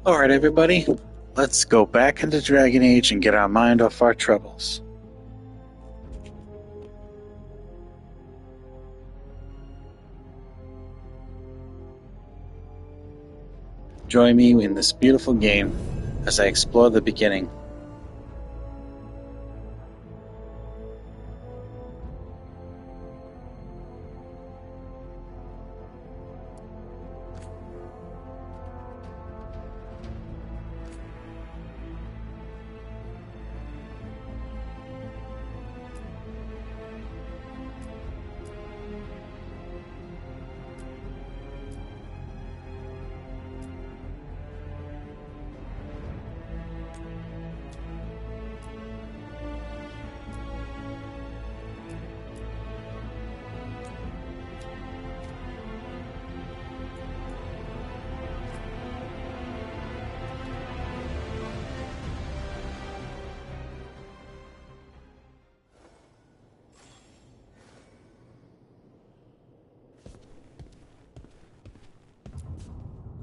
Alright, everybody, let's go back into Dragon Age and get our mind off our troubles. Join me in this beautiful game as I explore the beginning.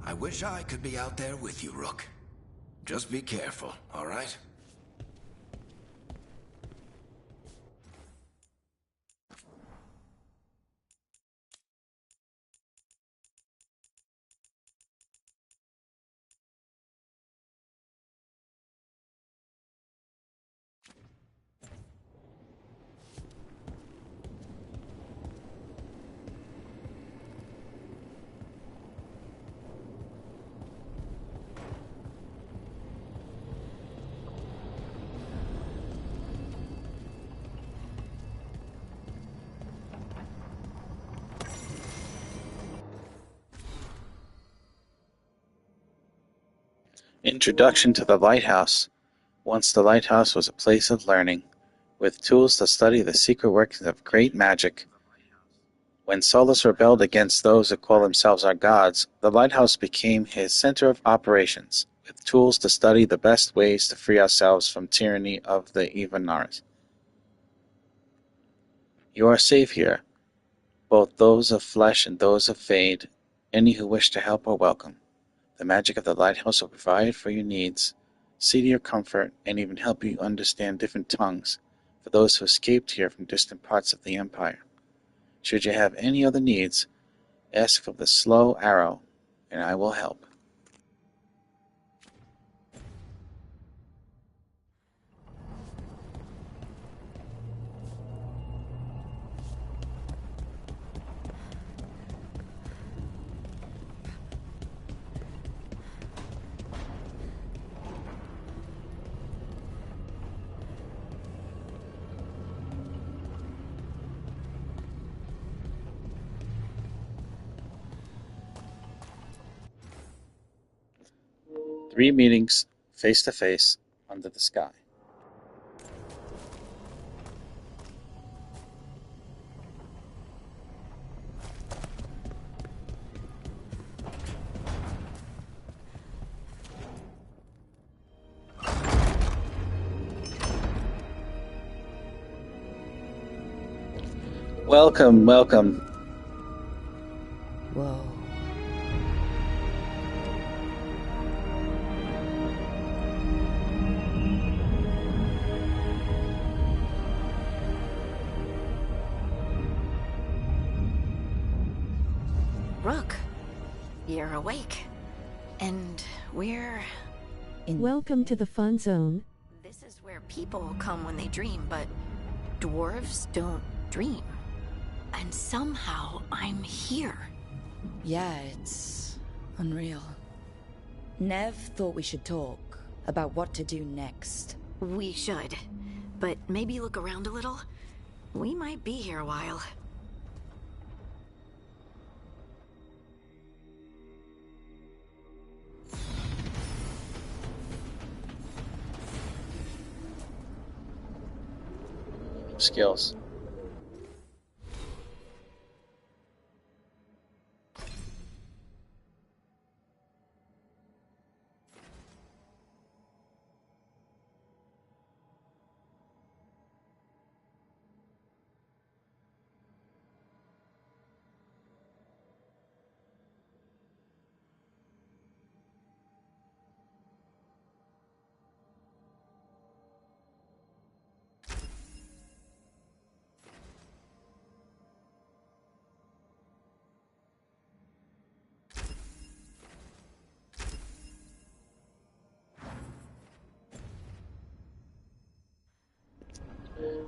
I wish I could be out there with you, Rook. Just be careful, all right? Introduction to the Lighthouse. Once the Lighthouse was a place of learning, with tools to study the secret workings of great magic. When Solus rebelled against those who call themselves our gods, the Lighthouse became his center of operations, with tools to study the best ways to free ourselves from tyranny of the Ivanars. You are safe here, both those of flesh and those of fade. Any who wish to help are welcome. The magic of the Lighthouse will provide for your needs, see to your comfort, and even help you understand different tongues for those who escaped here from distant parts of the Empire. Should you have any other needs, ask for the Slow Arrow, and I will help. Three meetings, face to face, under the sky. Welcome, welcome. Whoa. Rook, you're awake. And we're... Welcome to the fun zone. This is where people come when they dream, but dwarves don't dream. And somehow I'm here. Yeah, it's unreal. Nev thought we should talk about what to do next. We should. But maybe look around a little. We might be here a while. Skills.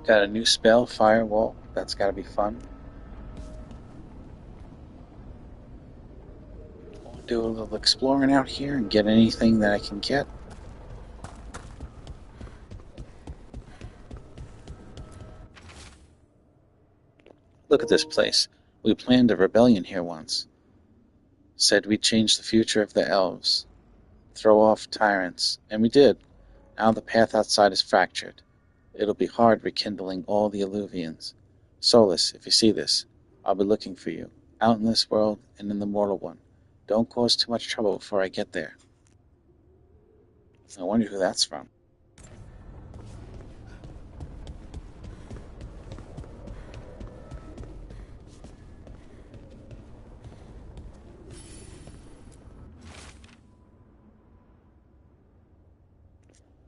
Got a new spell, Firewall. That's gotta be fun. I'll do a little exploring out here and get anything that I can get. Look at this place. We planned a rebellion here once. Said we'd change the future of the elves. Throw off tyrants. And we did. Now the path outside is fractured. It'll be hard rekindling all the Illuvians. Solus, if you see this, I'll be looking for you, out in this world and in the mortal one. Don't cause too much trouble before I get there. I wonder who that's from.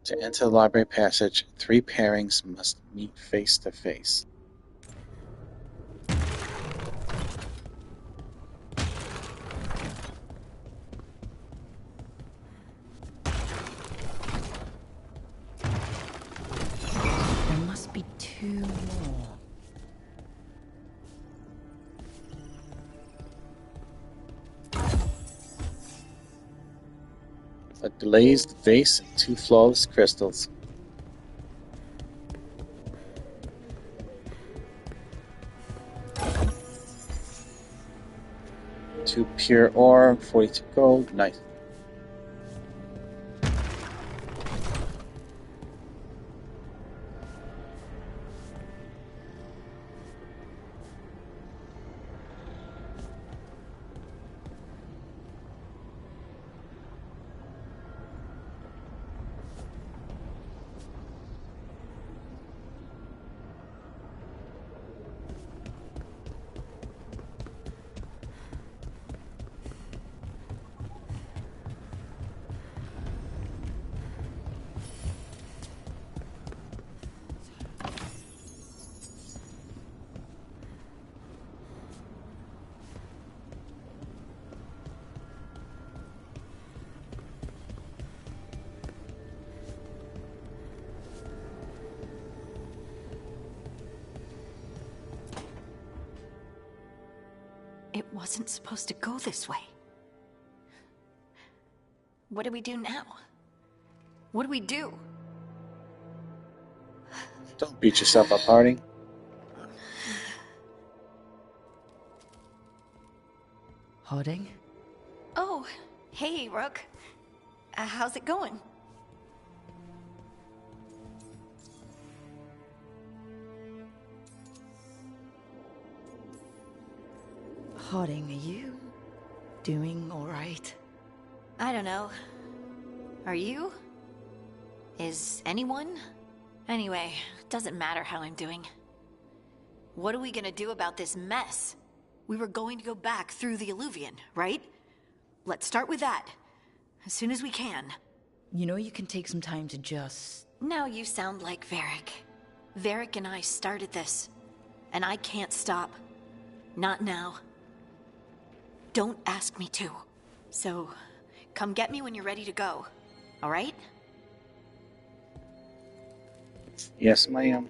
To enter the library passage, 3 pairings must meet face to face. There must be 2 more. A glazed vase and 2 flawless crystals. Two pure ore, 42 gold, nice. It wasn't supposed to go this way. What do we do now? What do we do? Don't beat yourself up, Harding. Harding? Oh, hey, Rook. How's it going? Harding, are you doing alright? I don't know. Are you? Is anyone? Anyway, doesn't matter how I'm doing. What are we gonna do about this mess? We were going to go back through the Illuvian, right? Let's start with that. As soon as we can. You know you can take some time to just... Now you sound like Varric. Varric and I started this. And I can't stop. Not now. Don't ask me to. So, come get me when you're ready to go. Alright? Yes, ma'am.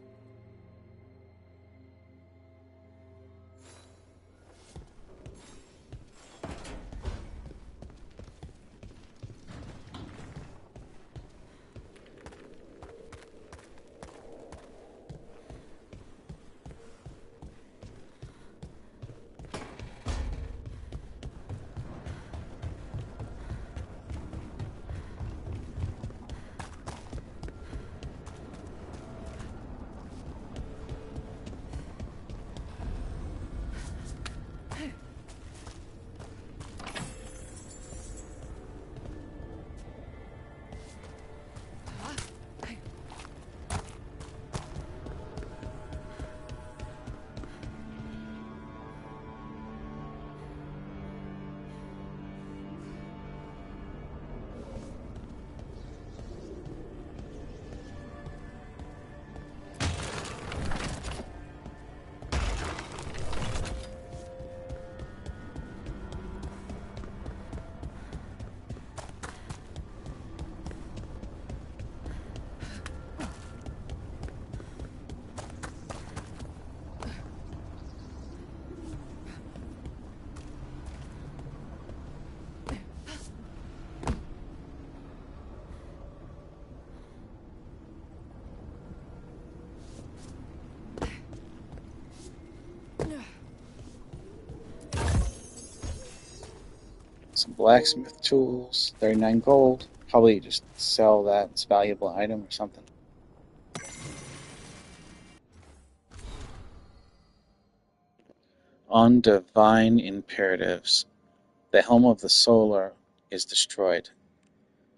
Some blacksmith tools, 39 gold. Probably just sell that as valuable item or something. On divine imperatives, the helm of the solar is destroyed.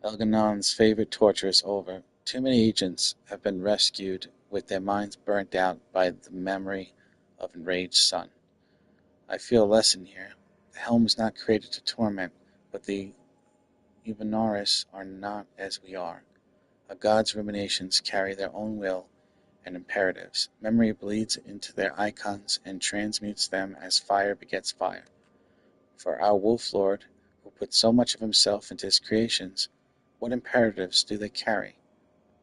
Elganon's favorite torture is over. Too many agents have been rescued with their minds burnt out by the memory of enraged sun. I feel a lesson here. The helm was not created to torment, but the Evanaris are not as we are. A god's ruminations carry their own will and imperatives. Memory bleeds into their icons and transmutes them as fire begets fire. For our Wolf Lord, who put so much of himself into his creations, what imperatives do they carry?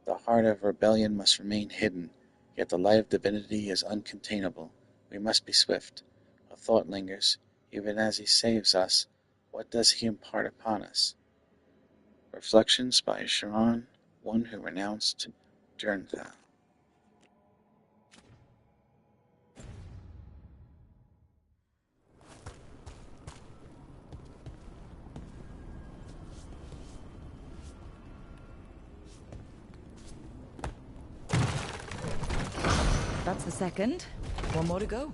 The heart of rebellion must remain hidden, yet the light of divinity is uncontainable. We must be swift. A thought lingers. Even as he saves us, what does he impart upon us? Reflections by Sharon, one who renounced Durnthal. That's the second. One more to go.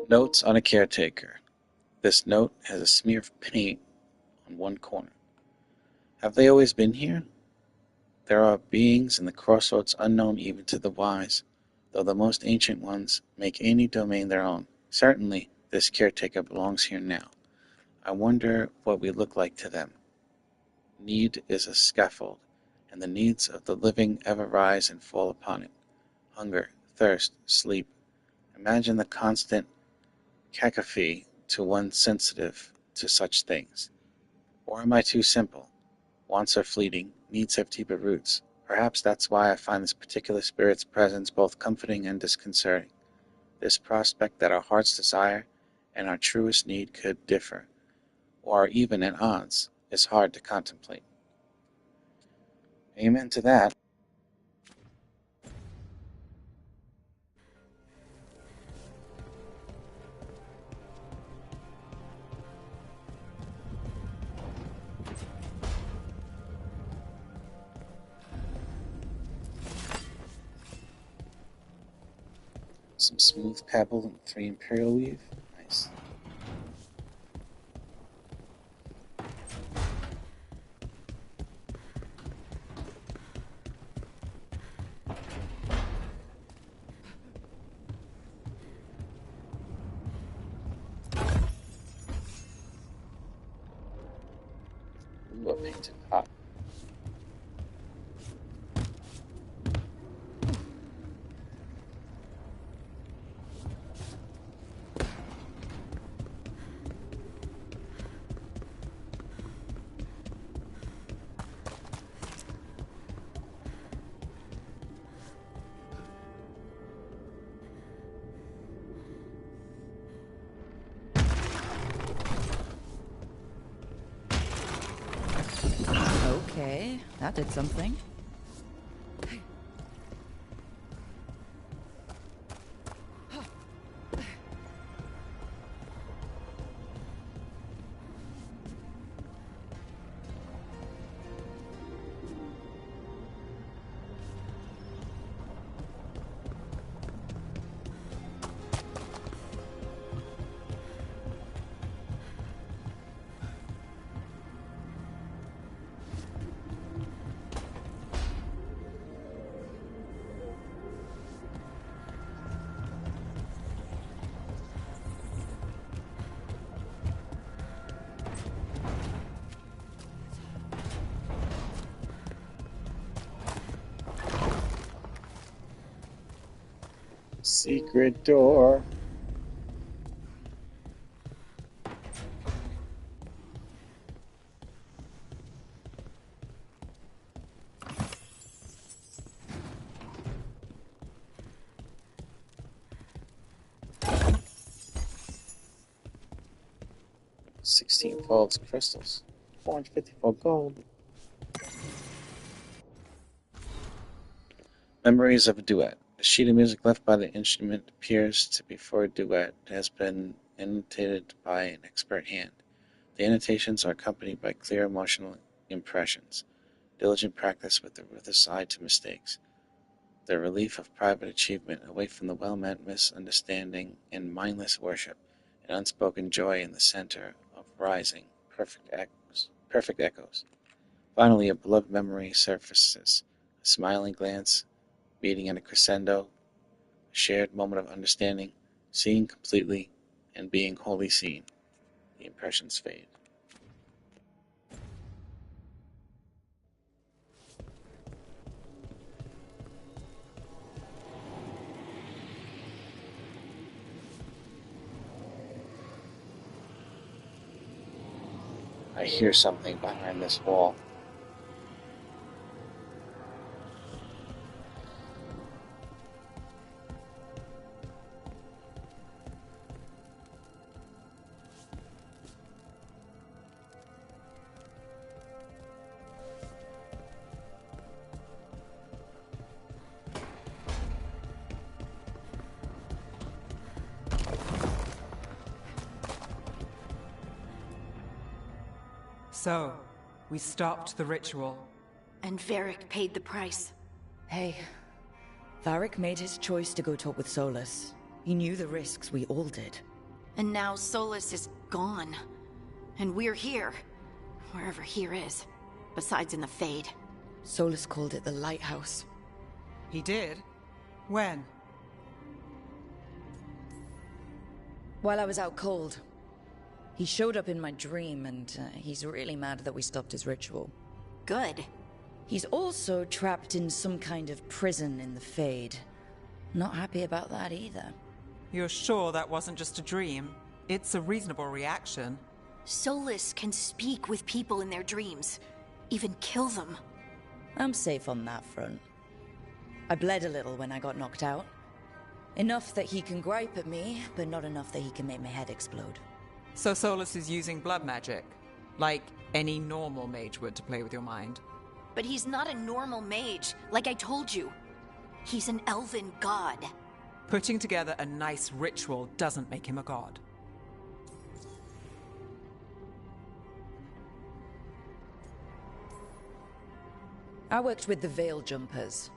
Notes on a caretaker. This note has a smear of paint on one corner. Have they always been here? There are beings in the crossroads unknown even to the wise, though the most ancient ones make any domain their own. Certainly, this caretaker belongs here now. I wonder what we look like to them. Need is a scaffold, and the needs of the living ever rise and fall upon it. Hunger, thirst, sleep. Imagine the constant cacophony to one sensitive to such things. Or am I too simple? Wants are fleeting, needs have deeper roots. Perhaps that's why I find this particular spirit's presence both comforting and disconcerting. This prospect that our heart's desire and our truest need could differ, or are even at odds, is hard to contemplate. Amen to that. Some smooth pebble and 3 imperial weave. Nice. Ooh, a painted pot. Okay, that did something. Secret door. Folds crystals. 454 gold. Memories of a duet. The sheet of music left by the instrument appears to be for a duet. It has been annotated by an expert hand. The annotations are accompanied by clear emotional impressions. Diligent practice with a side to mistakes. The relief of private achievement away from the well-meant misunderstanding and mindless worship. An unspoken joy in the center of rising perfect echoes. Finally, a beloved memory surfaces. A smiling glance, meeting in a crescendo, a shared moment of understanding, seeing completely, and being wholly seen. The impressions fade. I hear something behind this wall. So, we stopped the ritual. And Varric paid the price. Hey, Varric made his choice to go talk with Solus. He knew the risks, we all did. And now Solus is gone. And we're here. Wherever here is. Besides in the Fade. Solus called it the Lighthouse. He did? When? While I was out cold. He showed up in my dream, and he's really mad that we stopped his ritual. Good. He's also trapped in some kind of prison in the Fade. Not happy about that either. You're sure that wasn't just a dream? It's a reasonable reaction. Solus can speak with people in their dreams. Even kill them. I'm safe on that front. I bled a little when I got knocked out. Enough that he can gripe at me, but not enough that he can make my head explode. So Solus is using blood magic, like any normal mage would to play with your mind. But he's not a normal mage, like I told you. He's an elven god. Putting together a nice ritual doesn't make him a god. I worked with the Veil Jumpers.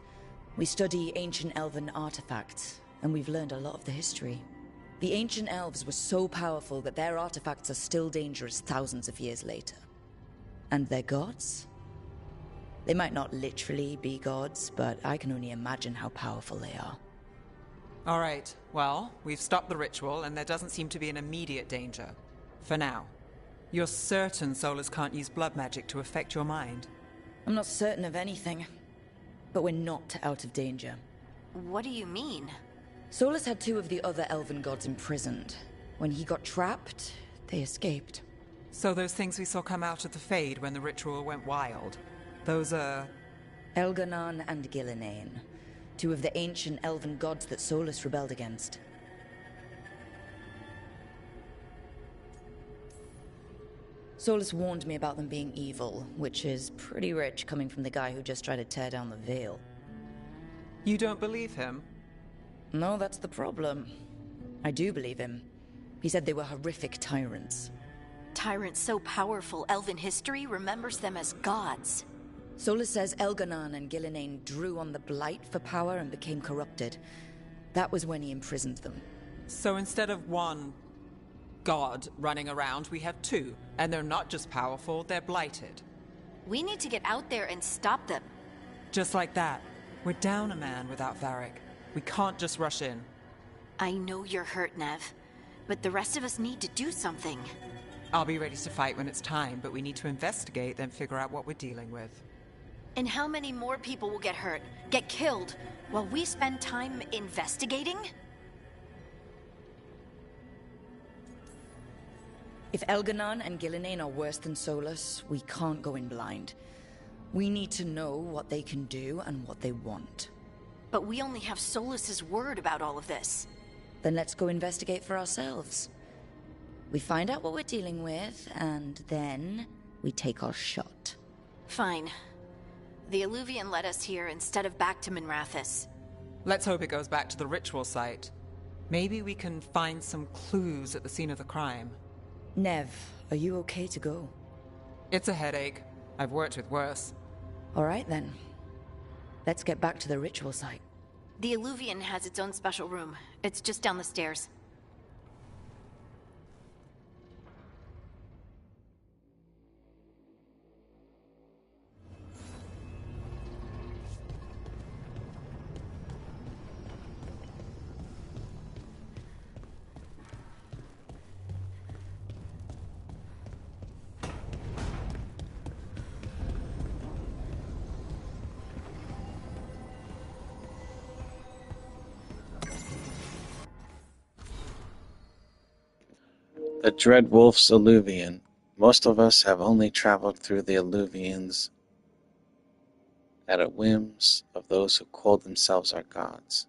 We study ancient elven artifacts, and we've learned a lot of the history. The ancient elves were so powerful that their artifacts are still dangerous thousands of years later. And their gods? They might not literally be gods, but I can only imagine how powerful they are. All right, well, we've stopped the ritual, and there doesn't seem to be an immediate danger. For now. You're certain Solus can't use blood magic to affect your mind? I'm not certain of anything, but we're not out of danger. What do you mean? Solus had two of the other elven gods imprisoned. When he got trapped, they escaped. So those things we saw come out of the Fade when the ritual went wild, those are... Elganon and Gillinane, two of the ancient elven gods that Solus rebelled against. Solus warned me about them being evil, which is pretty rich coming from the guy who just tried to tear down the Veil. You don't believe him? No, that's the problem. I do believe him. He said they were horrific tyrants. Tyrants so powerful, elven history remembers them as gods. Solus says Elganon and Gillinane drew on the Blight for power and became corrupted. That was when he imprisoned them. So instead of one god running around, we have two. And they're not just powerful, they're blighted. We need to get out there and stop them. Just like that. We're down a man without Varric. We can't just rush in. I know you're hurt, Nev. But the rest of us need to do something. I'll be ready to fight when it's time, but we need to investigate, then figure out what we're dealing with. And how many more people will get hurt, get killed, while we spend time investigating? If Elganon and Gillinane are worse than Solus, we can't go in blind. We need to know what they can do and what they want. But we only have Solus's word about all of this. Then let's go investigate for ourselves. We find out what we're dealing with, and then we take our shot. Fine. The Illuvian led us here instead of back to Minrathous. Let's hope it goes back to the ritual site. Maybe we can find some clues at the scene of the crime. Nev, are you okay to go? It's a headache. I've worked with worse. All right then. Let's get back to the ritual site. The Illuvian has its own special room. It's just down the stairs. The Dread Wolf's Illuvian. Most of us have only traveled through the Illuvians at the whims of those who call themselves our gods.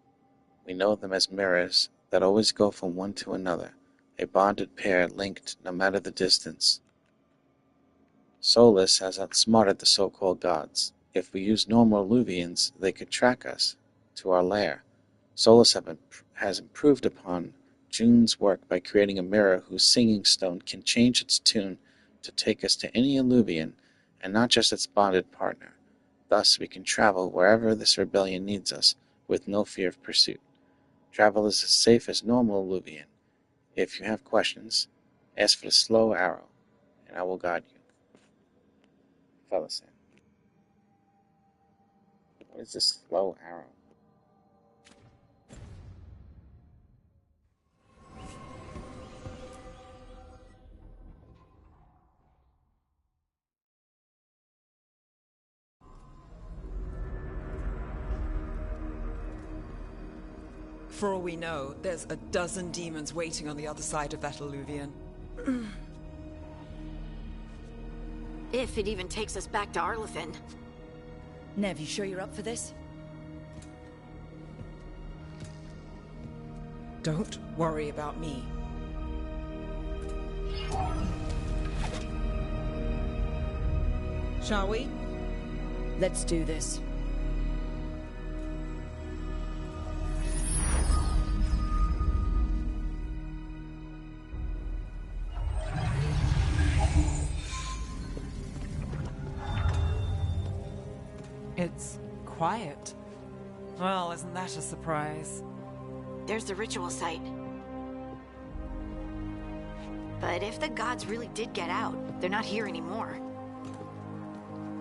We know them as mirrors that always go from one to another, a bonded pair linked no matter the distance. Solus has outsmarted the so-called gods. If we use normal Illuvians, they could track us to our lair. Solus has improved upon June's work by creating a mirror whose singing stone can change its tune to take us to any Illuvian, and not just its bonded partner. Thus we can travel wherever this rebellion needs us, with no fear of pursuit. Travel is as safe as normal Illuvian. If you have questions, ask for the slow arrow, and I will guide you. Fellison. What is this slow arrow? For all we know, there's a dozen demons waiting on the other side of that Illuvian. If it even takes us back to Arlethan. Nev, you sure you're up for this? Don't worry about me. Shall we? Let's do this. It's quiet. Well, isn't that a surprise? There's the ritual site. But if the gods really did get out, they're not here anymore.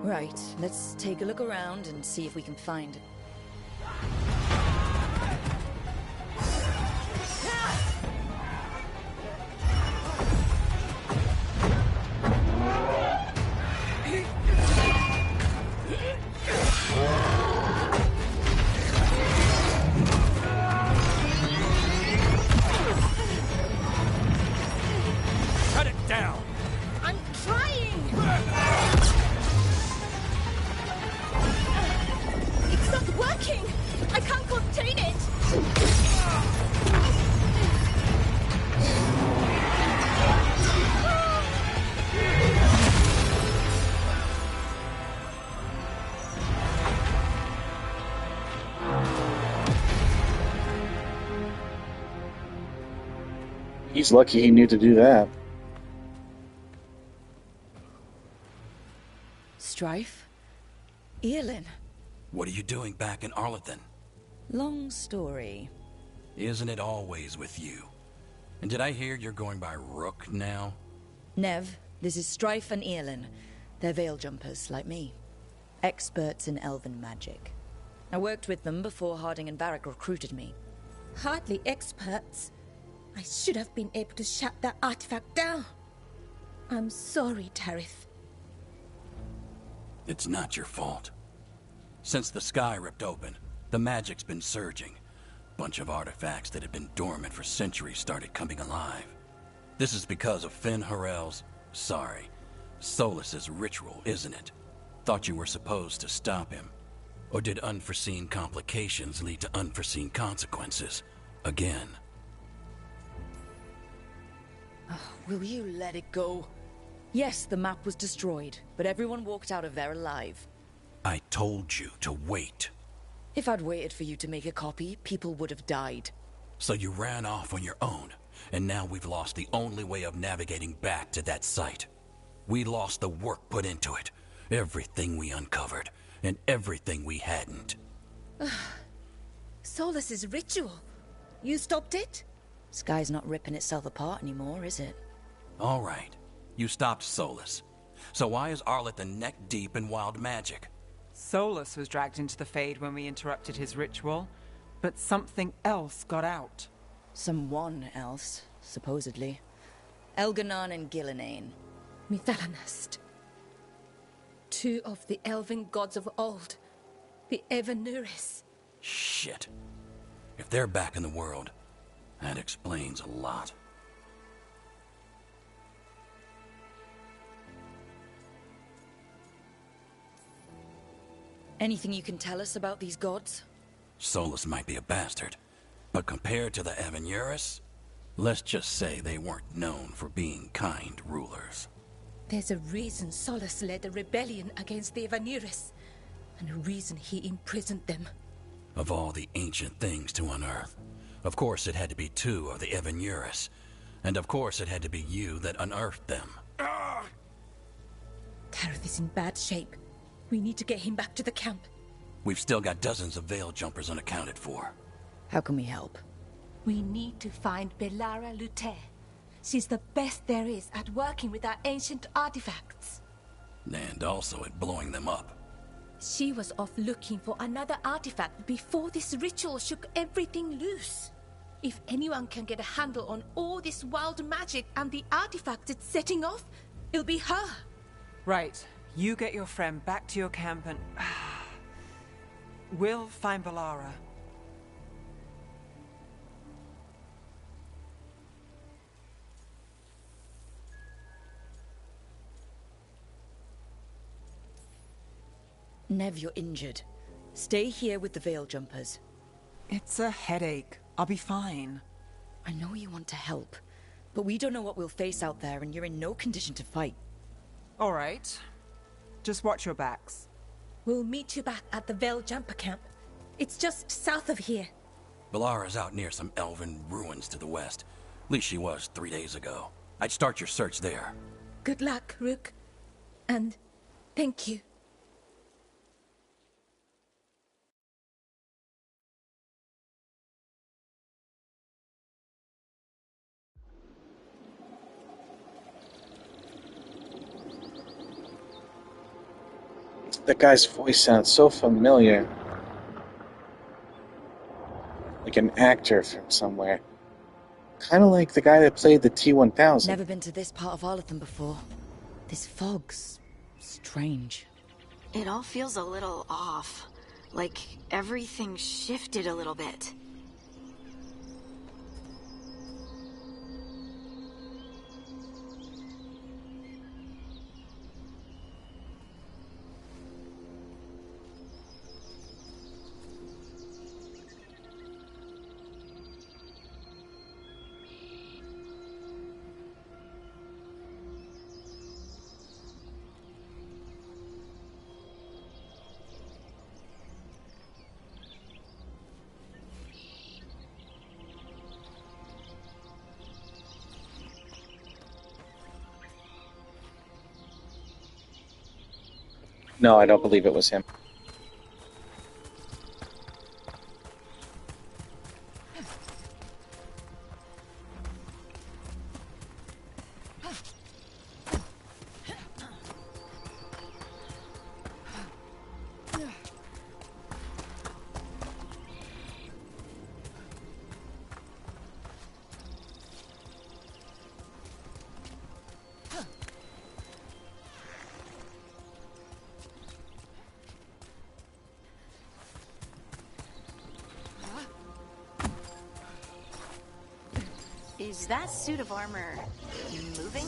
Right, let's take a look around and see if we can find it. He's lucky he knew to do that. Strife? Earlin? What are you doing back in Arlethan? Long story. Isn't it always with you? And did I hear you're going by Rook now? Nev, this is Strife and Earlin. They're veil jumpers, like me. Experts in elven magic. I worked with them before Harding and Varric recruited me. Hardly experts. I should have been able to shut that artifact down. I'm sorry, Tarith. It's not your fault. Since the sky ripped open, the magic's been surging. Bunch of artifacts that had been dormant for centuries started coming alive. This is because of Finn Harrell's... sorry, Solus's ritual, isn't it? Thought you were supposed to stop him. Or did unforeseen complications lead to unforeseen consequences? Again. Will you let it go? Yes, the map was destroyed, but everyone walked out of there alive. I told you to wait. If I'd waited for you to make a copy, people would have died. So you ran off on your own, and now we've lost the only way of navigating back to that site. We lost the work put into it, everything we uncovered, and everything we hadn't. Solus's ritual. You stopped it? Sky's not ripping itself apart anymore, is it? All right. You stopped Solus. So why is Arleth neck deep in wild magic? Solus was dragged into the Fade when we interrupted his ritual, but something else got out. Someone else, supposedly. Elganon and Gillenane. Mithalanast. Two of the elven gods of old. The Evanuris. Shit. If they're back in the world, that explains a lot. Anything you can tell us about these gods? Solus might be a bastard, but compared to the Evanuris, let's just say they weren't known for being kind rulers. There's a reason Solus led a rebellion against the Evanuris, and a reason he imprisoned them. Of all the ancient things to unearth, of course it had to be two of the Evanuris, and of course it had to be you that unearthed them. Tareth is in bad shape. We need to get him back to the camp. We've still got dozens of Veil jumpers unaccounted for. How can we help? We need to find Belara Lute. She's the best there is at working with our ancient artifacts. And also at blowing them up. She was off looking for another artifact before this ritual shook everything loose. If anyone can get a handle on all this wild magic and the artifacts it's setting off, it'll be her. Right. You get your friend back to your camp and... we'll find Belara. Nev, you're injured. Stay here with the Veil Jumpers. It's a headache. I'll be fine. I know you want to help, but we don't know what we'll face out there, and you're in no condition to fight. All right. Just watch your backs. We'll meet you back at the Veil Jumper camp. It's just south of here. Belara's out near some elven ruins to the west. At least she was 3 days ago. I'd start your search there. Good luck, Rook. And thank you. That guy's voice sounds so familiar. Like an actor from somewhere. Kind of like the guy that played the T-1000. Never been to this part of Arletham before. This fog's strange. It all feels a little off. Like everything shifted a little bit. No, I don't believe it was him. Is that suit of armor moving?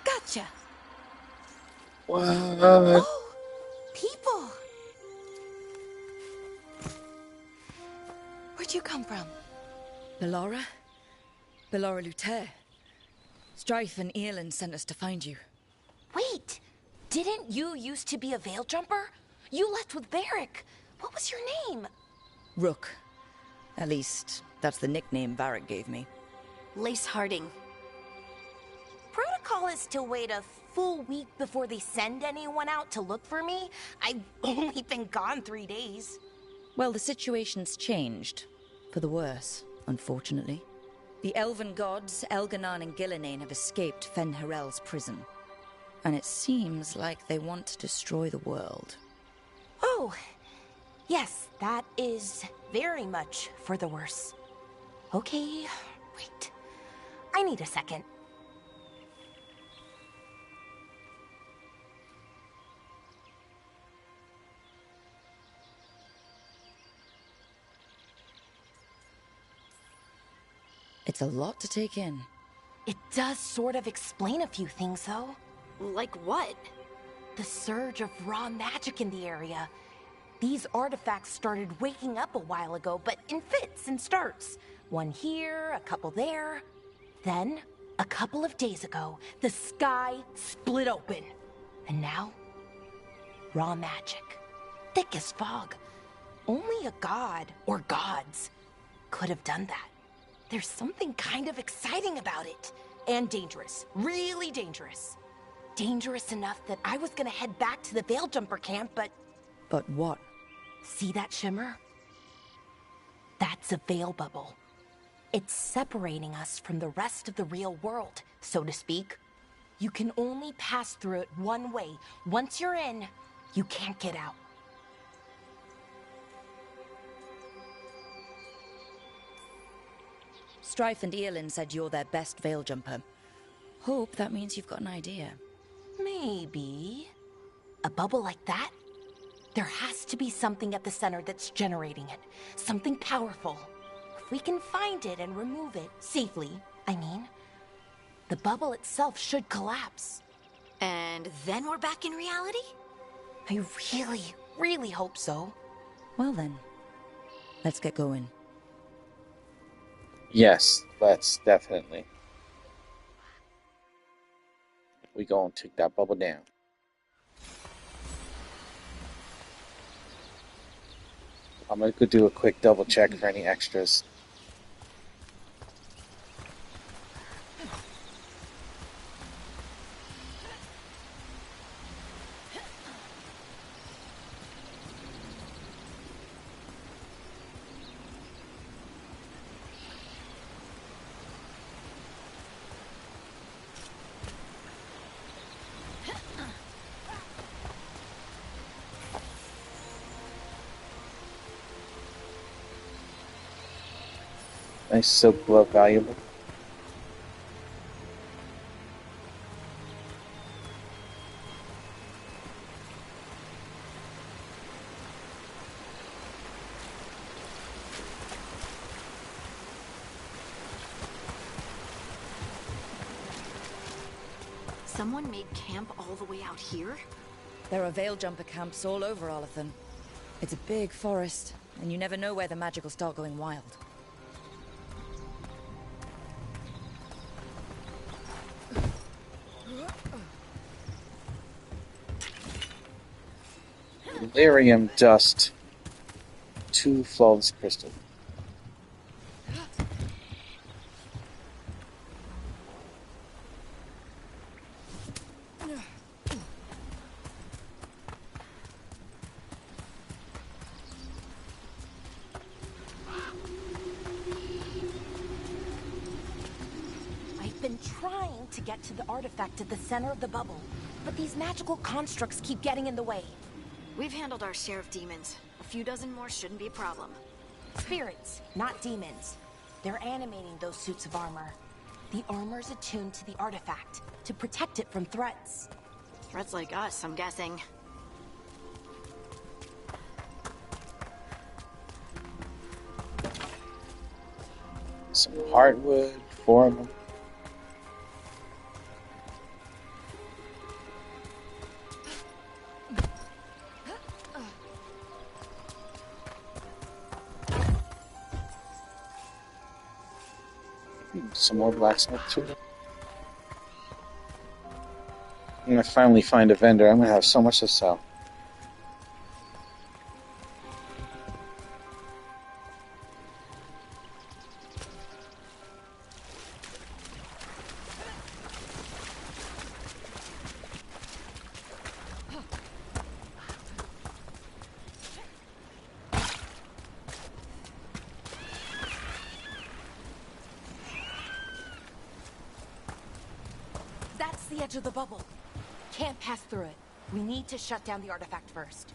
Gotcha. What? Oh, people. Where'd you come from? Bellora? Bellora Luther. Strife and Earlin sent us to find you. Wait, didn't you used to be a veil jumper? You left with Varric. What was your name? Rook. At least, that's the nickname Varric gave me. Lace Harding. Protocol is to wait a full week before they send anyone out to look for me. I've only been gone 3 days. Well, the situation's changed. For the worse, unfortunately. The elven gods, Elganan and Gillinane, have escaped Fen'Harel's prison. And it seems like they want to destroy the world. Oh, yes, that is very much for the worse. Okay, wait. I need a second. It's a lot to take in. It does sort of explain a few things, though. Like what? The surge of raw magic in the area. These artifacts started waking up a while ago, but in fits and starts. One here, a couple there. Then, a couple of days ago, the sky split open. And now, raw magic. Thick as fog. Only a god, or gods, could have done that. There's something kind of exciting about it. And dangerous. Really dangerous. Dangerous enough that I was gonna head back to the Veil Jumper camp, but... But what? See that shimmer? That's a veil bubble. It's separating us from the rest of the real world, so to speak. You can only pass through it one way. Once you're in, you can't get out. Strife and Earlin said you're their best veil jumper. Hope that means you've got an idea. Maybe. A bubble like that? There has to be something at the center that's generating it. Something powerful. If we can find it and remove it, safely, I mean, the bubble itself should collapse. And then we're back in reality? I really, really hope so. Well then, let's get going. Yes, let's definitely. We go and take that bubble down. I'm gonna go do a quick double check for any extras. Nice silk glove, valuable. Someone made camp all the way out here? There are veil jumper camps all over Arlathan. It's a big forest, and you never know where the magic will start going wild. Lyrium dust. 2 flawless crystal. I've been trying to get to the artifact at the center of the bubble, but these magical constructs keep getting in the way. We've handled our share of demons. A few dozen more shouldn't be a problem. Spirits, not demons. They're animating those suits of armor. The armor's attuned to the artifact to protect it from threats. Threats like us, I'm guessing. Some hardwood, 4 of them. Some more blacksmith tools. I'm gonna finally find a vendor. I'm gonna have so much to sell. That's the edge of the bubble. Can't pass through it. We need to shut down the artifact first.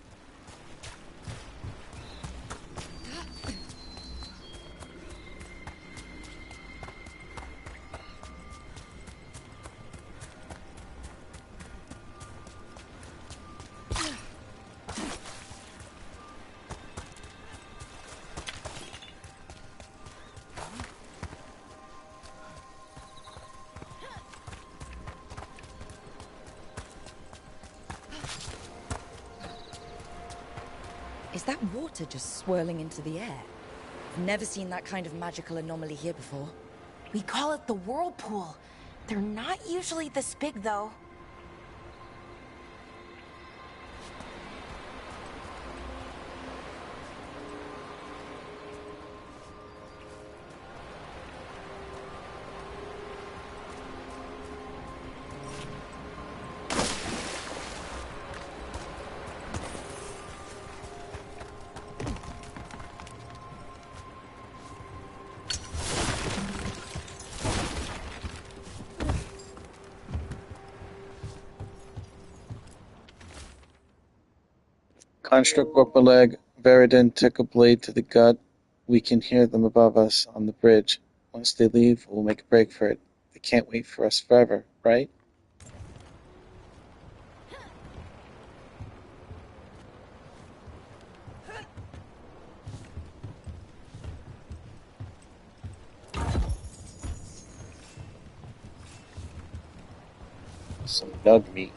Is that water just swirling into the air? I've never seen that kind of magical anomaly here before. We call it the whirlpool. They're not usually this big, though. Construct broke a leg. Veridin took a blade to the gut. We can hear them above us on the bridge. Once they leave, we'll make a break for it. They can't wait for us forever, right? Some dug meat.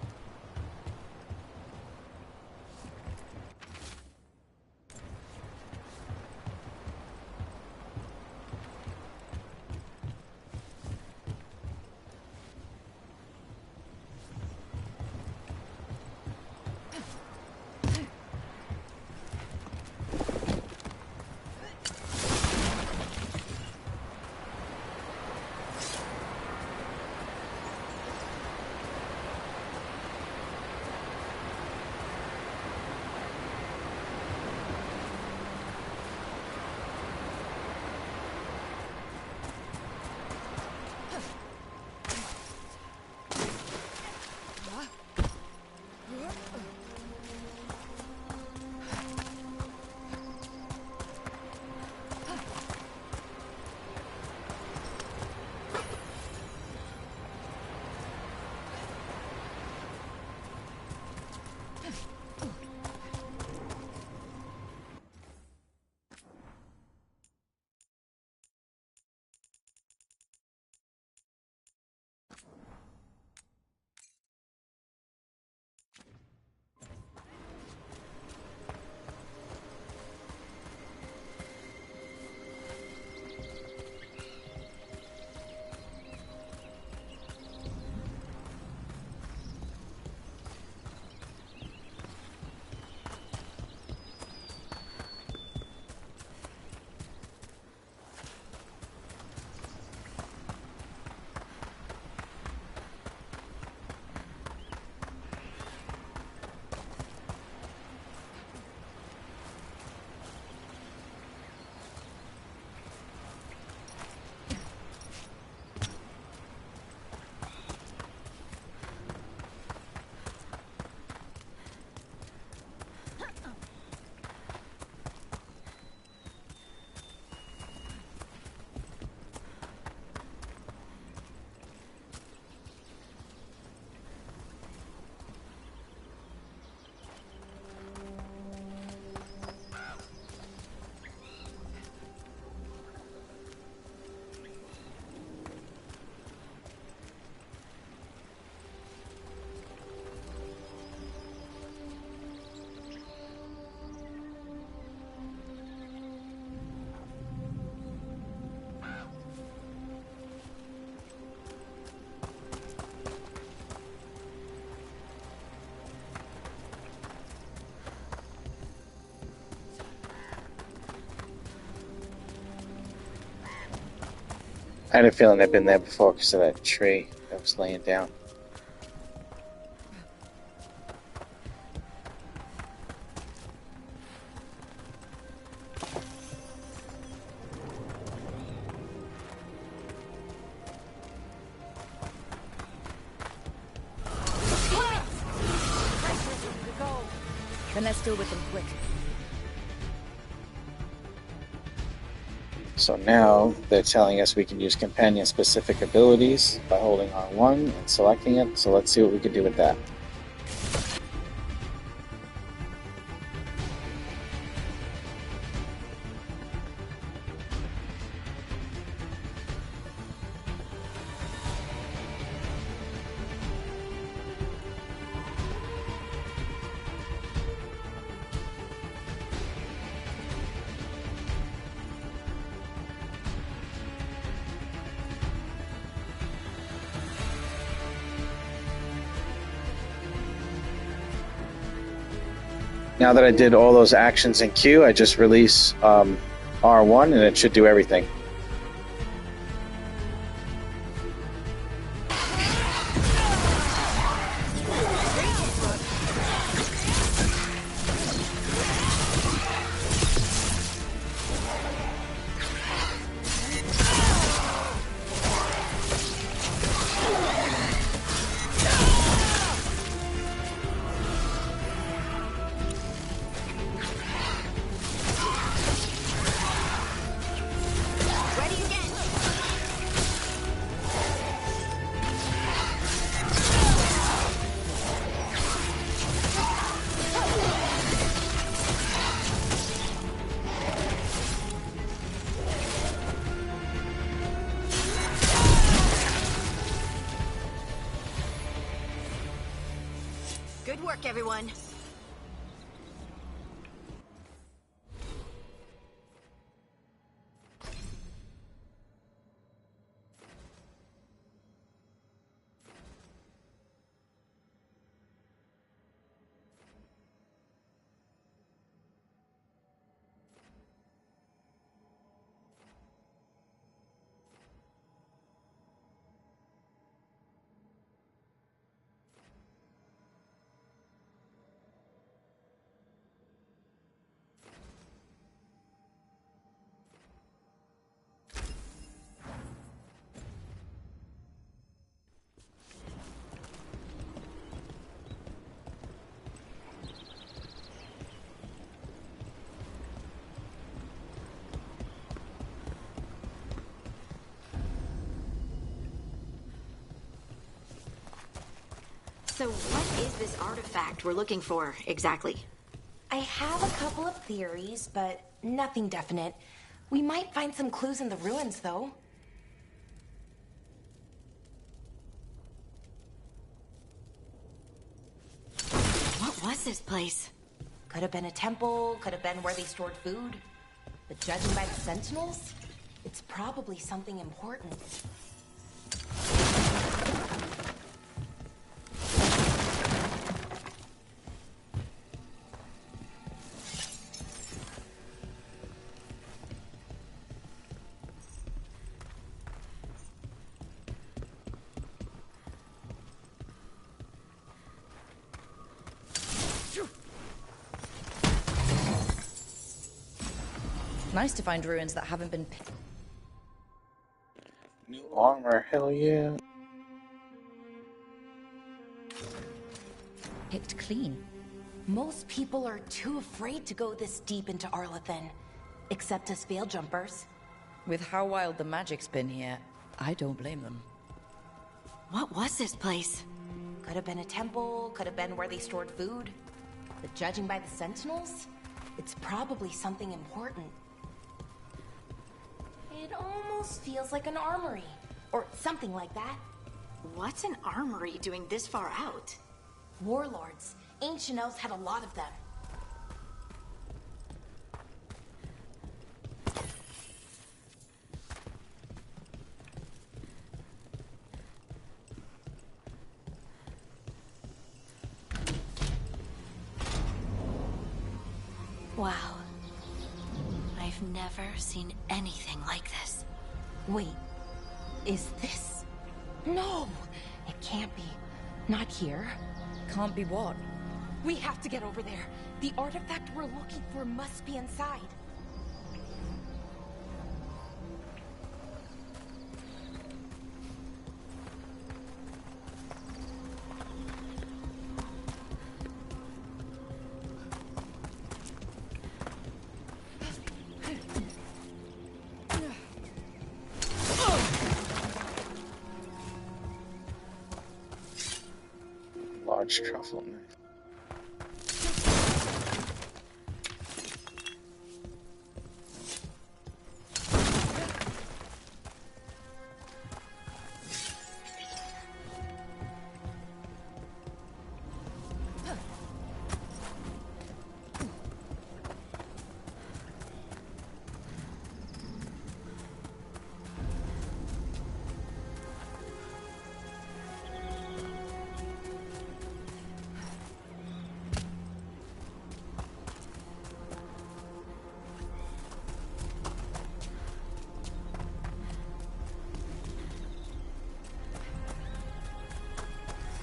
had a feeling I'd been there before because of that tree that was laying down. Then let's deal with them quick. So now they're telling us we can use companion-specific abilities by holding R1 and selecting it. So let's see what we can do with that. Now that I did all those actions in Q, I just release R1 and it should do everything. Good work, everyone. So what is this artifact we're looking for, exactly? I have a couple of theories, but nothing definite. We might find some clues in the ruins, though. What was this place? Could have been a temple, could have been where they stored food. But judging by the sentinels, it's probably something important. Nice to find ruins that haven't been New armor, hell yeah. picked clean. Most people are too afraid to go this deep into Arlathan, except us veil jumpers. With how wild the magic's been here, I don't blame them. What was this place? Could have been a temple, could have been where they stored food. But judging by the sentinels, it's probably something important. It almost feels like an armory, or something like that. What's an armory doing this far out? Warlords. Ancient elves had a lot of them. Wow. I've never seen anything like this. Wait, Is this? No! It can't be. Not here. Can't be what? We have to get over there. The artifact we're looking for must be inside. Large truffle knife.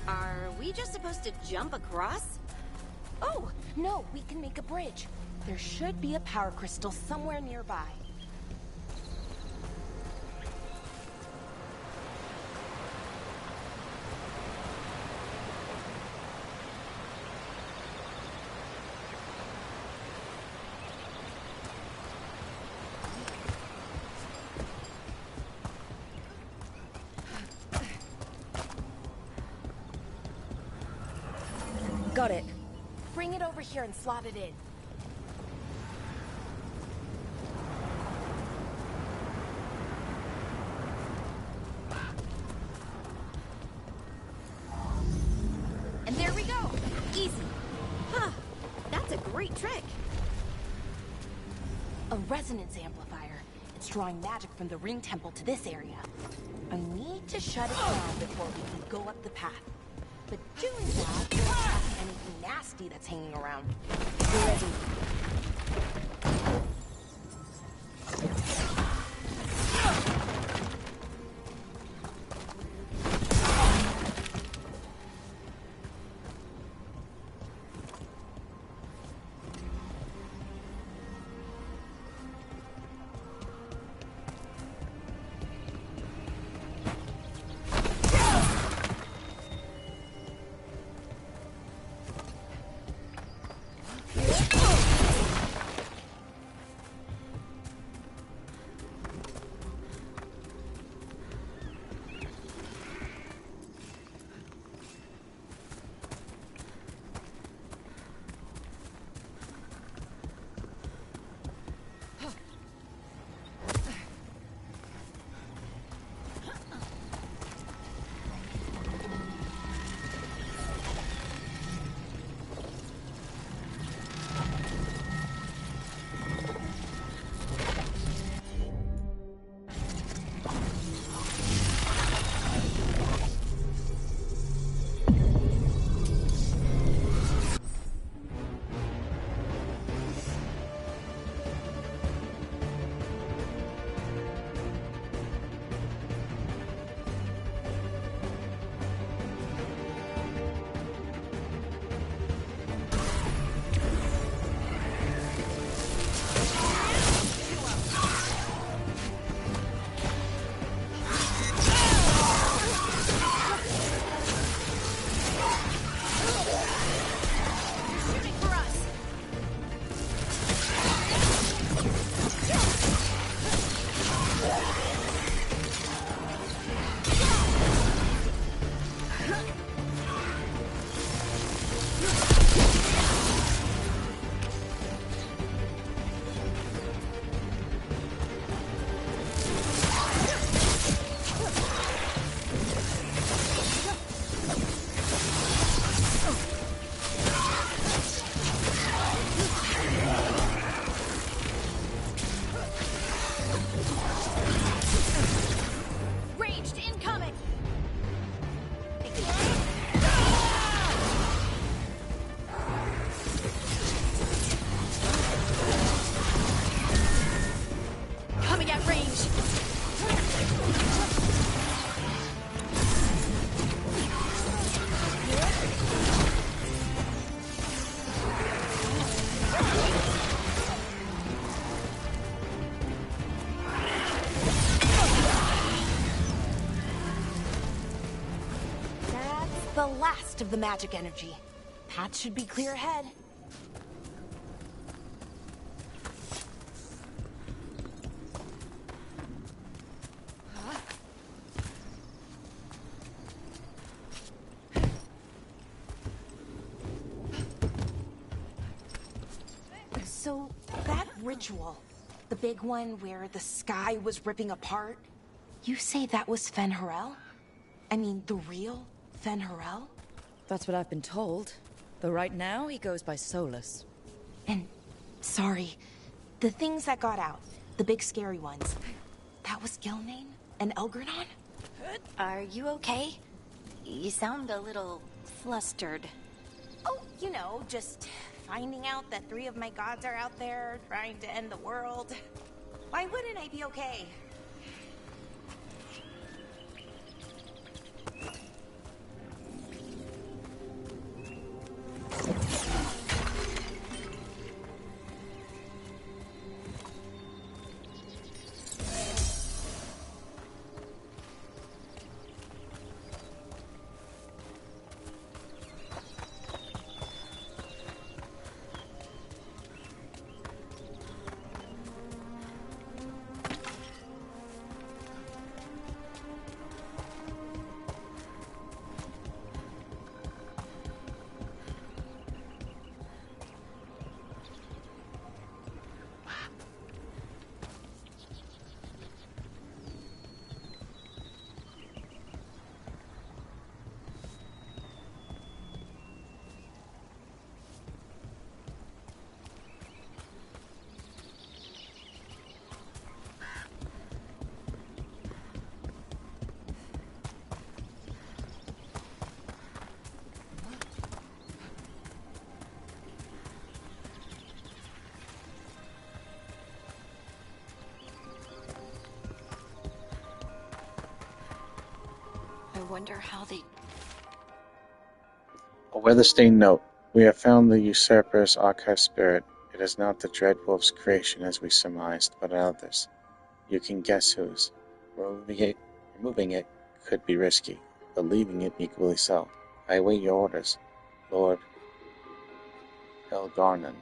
Are we just supposed to jump across? Oh, no, we can make a bridge. There should be a power crystal somewhere nearby. Got it. Bring it over here and slot it in. And there we go! Easy! Huh! That's a great trick! A resonance amplifier. It's drawing magic from the ring temple to this area. I need to shut it down before we can go up the path. But doing that won't have anything nasty that's hanging around. We're ready. rest of the magic energy. Path should be clear ahead. So, that ritual, the big one where the sky was ripping apart, you say that was Fen'Harel? I mean, the real Fen'Harel? That's what I've been told. Though right now, he goes by Solus. And, sorry, the things that got out, the big scary ones, that was Gilnane and Elgranon? Are you okay? You sound a little flustered. Oh, you know, just finding out that 3 of my gods are out there trying to end the world. Why wouldn't I be okay? I wonder how they... A weather-stained note. We have found the usurper's archive spirit. It is not the Dread Wolf's creation as we surmised, but others. You can guess whose. Removing it could be risky, but leaving it equally so. I await your orders, Lord Veilguard,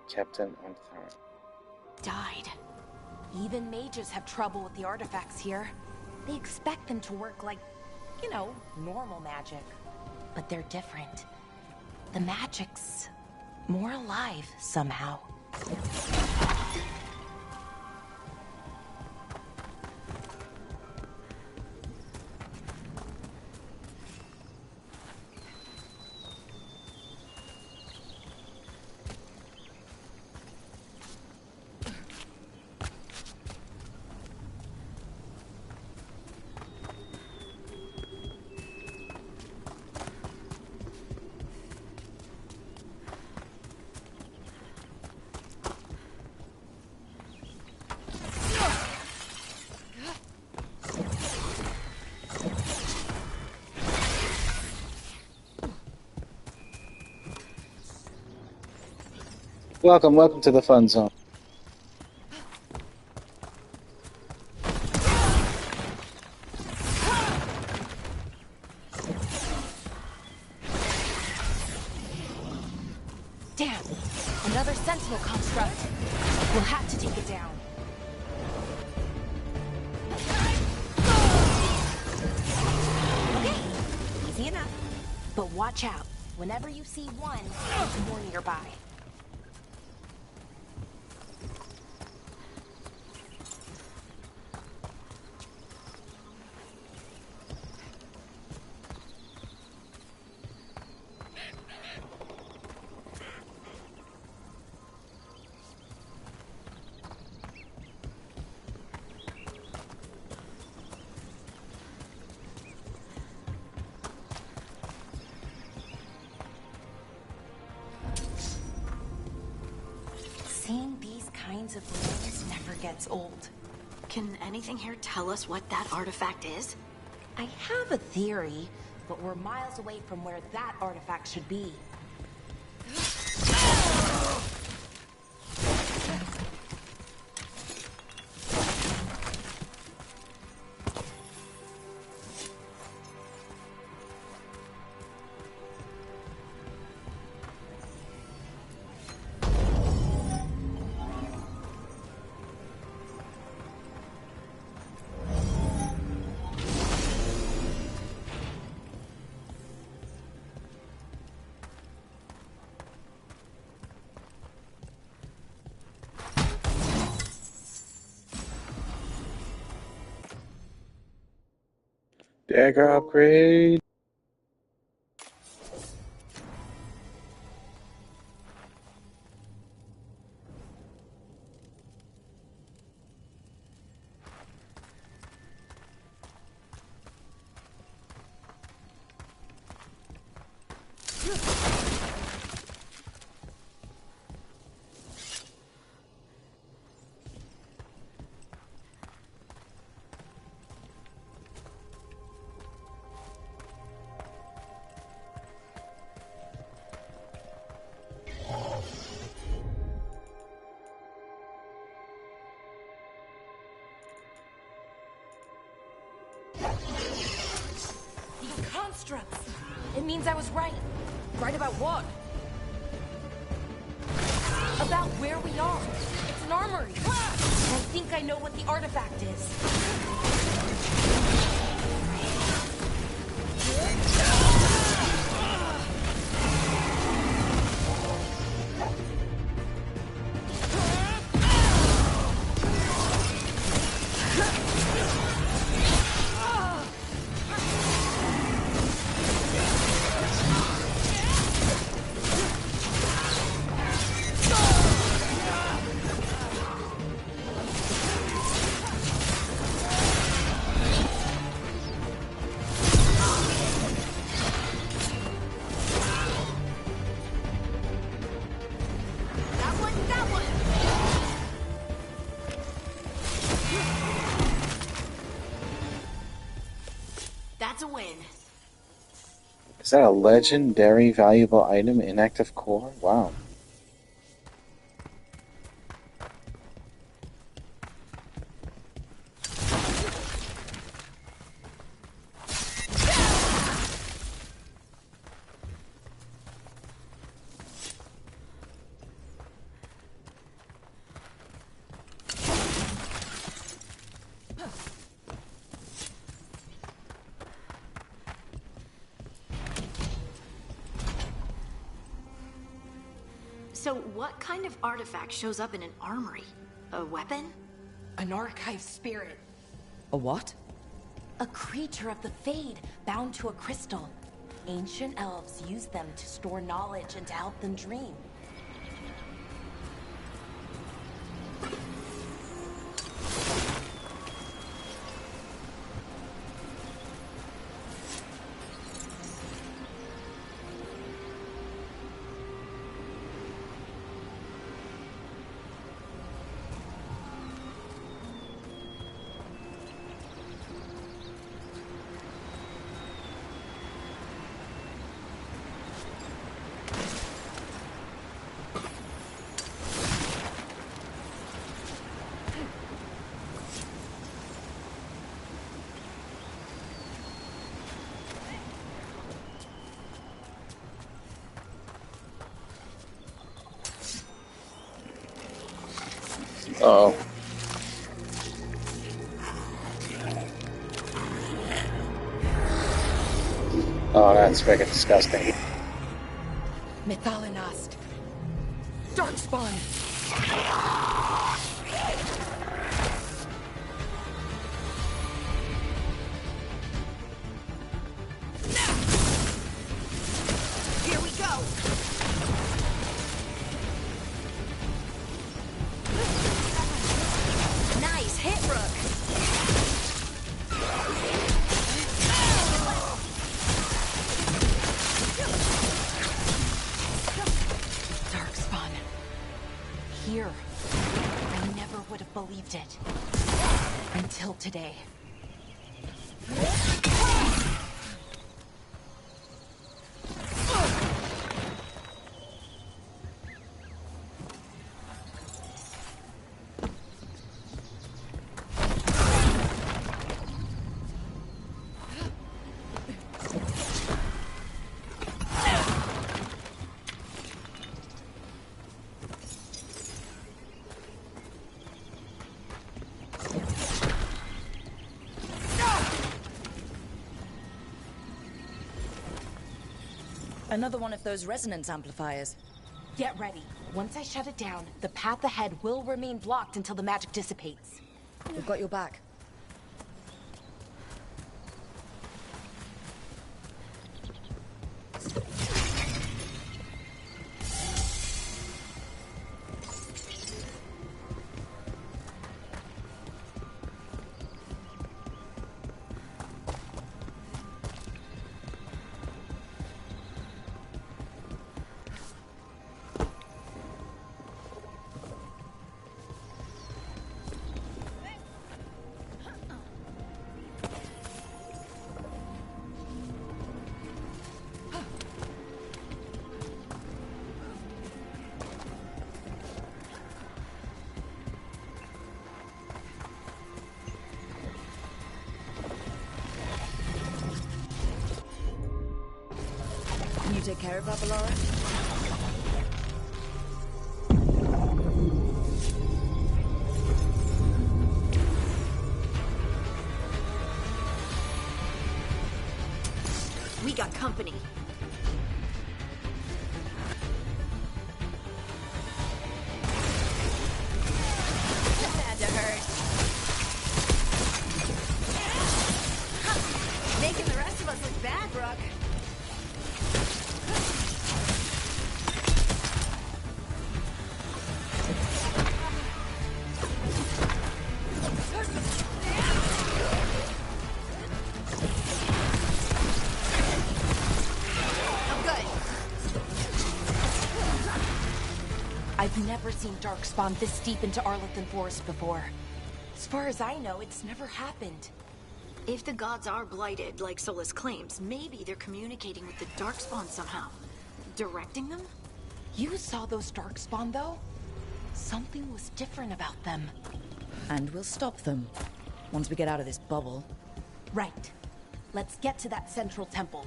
Captain on Tharn. died. Even mages have trouble with the artifacts here. They expect them to work like, you know, normal magic. But they're different. The magic's more alive somehow. Welcome to the fun zone. Damn! Another sentinel construct. We'll have to take it down. Okay, easy enough. But watch out. Whenever you see one, there's more nearby. Seeing these kinds of ruins never gets old. Can anything here tell us what that artifact is? I have a theory, but we're miles away from where that artifact should be. Dagger upgrade. These constructs! It means I was right. Right about what? About where we are. It's an armory. And I think I know what the artifact is. That's a win. Is that a legendary valuable item? Inactive core? Wow. So what kind of artifact shows up in an armory? A weapon? An archive spirit. A what? A creature of the Fade, bound to a crystal. Ancient elves use them to store knowledge and to help them dream. Uh-oh. Oh, that's freaking disgusting. Methalinast. Darkspawn. Here we go! Nice hit, Rook! Darkspawn. Here. I never would have believed it. Until today. Another one of those resonance amplifiers. Get ready. Once I shut it down, the path ahead will remain blocked until the magic dissipates. We've got your back. Can you take care of that, Valora? We got company. That had to hurt. Making the rest of us look bad, Brooke. I've never seen Darkspawn this deep into Arlington Forest before. As far as I know, it's never happened. If the gods are blighted, like Solus claims, maybe they're communicating with the Darkspawn somehow. Directing them? You saw those Darkspawn, though? Something was different about them. And we'll stop them. Once we get out of this bubble. Right. Let's get to that central temple.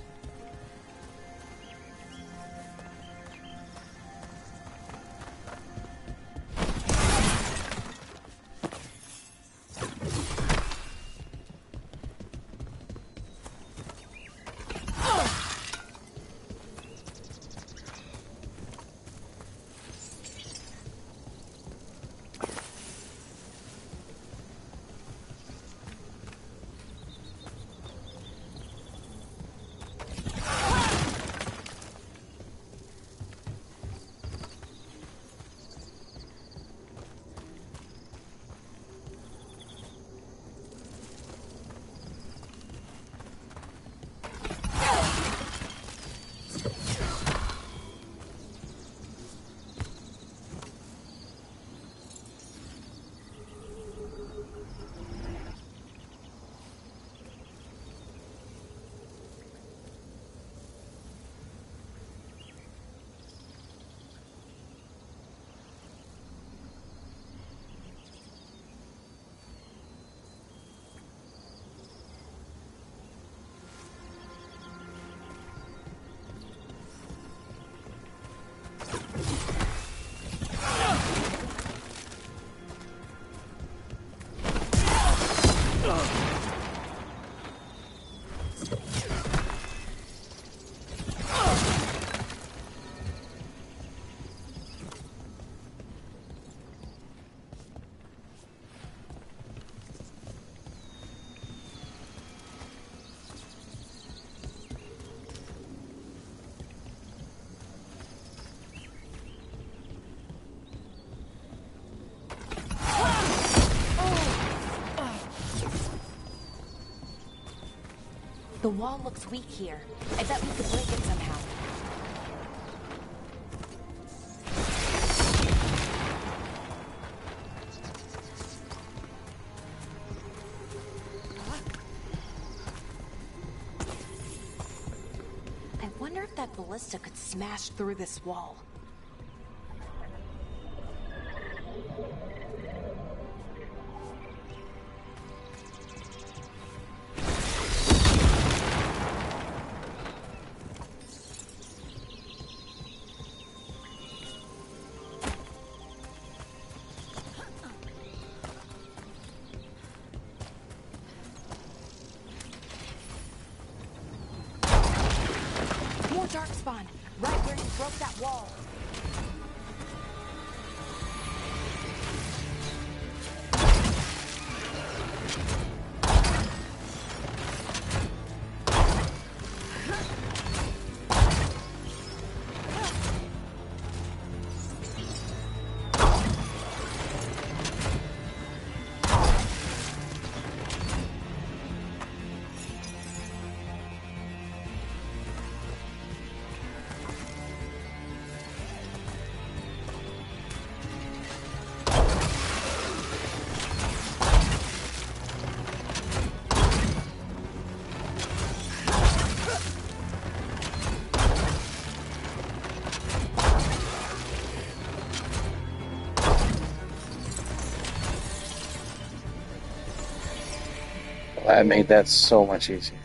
The wall looks weak here. I bet we could break it somehow. I wonder if that ballista could smash through this wall. Darkspawn, right where you broke that wall. That made that so much easier.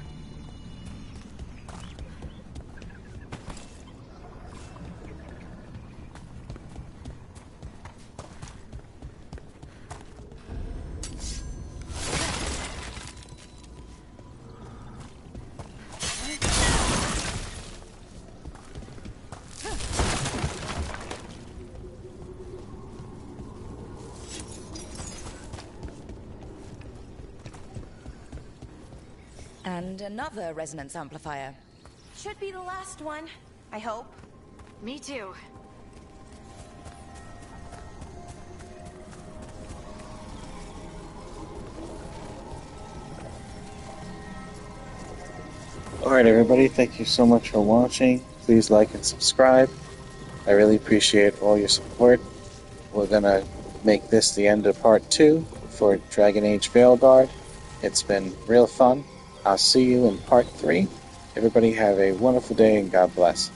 And another resonance amplifier. Should be the last one, I hope. Me too. Alright everybody, thank you so much for watching. Please like and subscribe. I really appreciate all your support. We're gonna make this the end of part 2 for Dragon Age Veilguard. It's been real fun. I'll see you in part 3. Everybody have a wonderful day and God bless.